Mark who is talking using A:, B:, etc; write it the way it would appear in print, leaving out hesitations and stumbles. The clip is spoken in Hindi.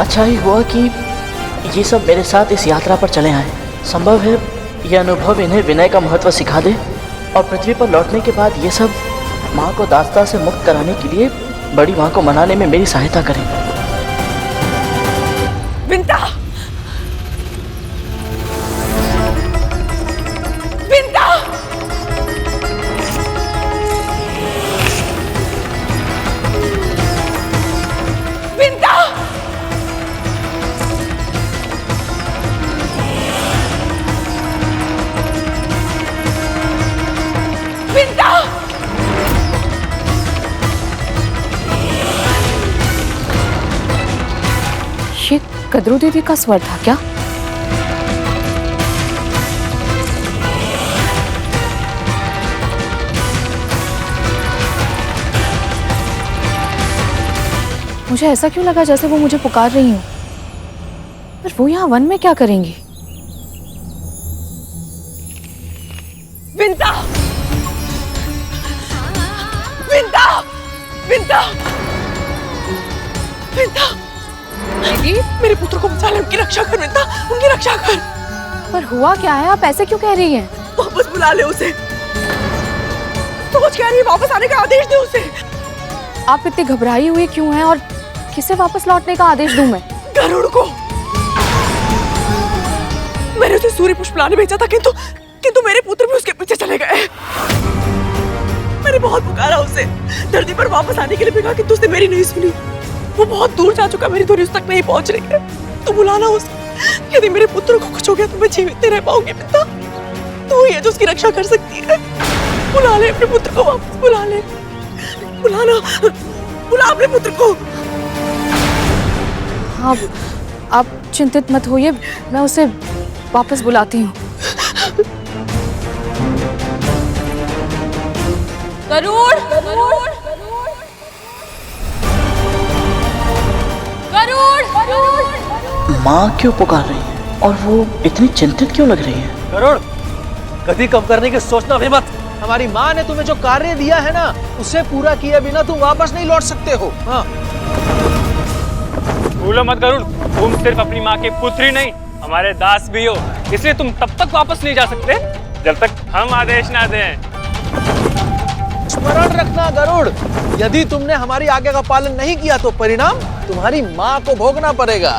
A: अच्छा ही हुआ कि ये सब मेरे साथ इस यात्रा पर चले आए। संभव है यह अनुभव इन्हें विनय का महत्व सिखा दे और पृथ्वी पर लौटने के बाद ये सब माँ को दास्ता से मुक्त कराने के लिए बड़ी माँ को मनाने में मेरी सहायता करें।
B: बिंता! बिंता! बिंता! बिंता!
C: ये कद्रू दीदी का स्वर था क्या? मुझे ऐसा क्यों लगा जैसे वो मुझे पुकार रही हूँ। पर वो यहाँ वन में क्या करेंगी?
B: बिंता! बिंता! बिंता! बिंता!
C: दीदी,
B: मेरे पुत्र को बचा ले, उनकी रक्षा कर बिंता, उनकी रक्षा कर।
C: पर हुआ क्या है? आप ऐसे क्यों कह रही हैं?
B: वापस बुला ले उसे। सोच क्या रही है? वापस आने का आदेश दे उसे।
C: आप इतनी घबराई हुई क्यों हैं और किसे वापस लौटने का आदेश दूं मैं?
B: गरुड़ को। मैंने उसे सूर्य पुष्प लाने भेजा था, किंतु मेरे पुत्र भी उसके पीछे चले गए। मैंने बहुत पुकारा उसे, धरती पर वापस आने के लिए भी कहा, किंतु उसने मेरी नहीं सुनी। वो बहुत दूर जा चुका, मेरी धुरी उस तक नहीं पहुंच रही है। तू बुलाना उसे। यदि मेरे पुत्र को कुछ हो गया तो मैं जीवित नहीं रह पाऊंगी बिंता। तू ही है जो उसकी रक्षा कर सकती है। बुला ले अपने पुत्र को, वापस बुला ले। बुलाना, बुला अपने पुत्र को।
C: हाँ, आप चिंतित मत होइए, मैं उसे वापस बुलाती हूँ।
D: गरुड़! गरुड़! गरुड़! गरुड़!
A: माँ क्यों पुकार रही है और वो इतनी चिंतित क्यों लग रही है?
E: गरुड़, गति कम करने की सोचना भी मत। हमारी माँ ने तुम्हें जो कार्य दिया है ना, उसे पूरा किए बिना तुम वापस नहीं लौट सकते हो। हाँ।
F: भूलो मत गरुड़, तुम सिर्फ अपनी माँ के पुत्र ही नहीं, हमारे दास भी हो। इसलिए तुम तब तक वापस नहीं जा सकते जब तक हम आदेश ना दें।
E: स्मरण रखना गरुड़, यदि तुमने हमारी आज्ञा का पालन नहीं किया तो परिणाम तुम्हारी माँ को भोगना पड़ेगा।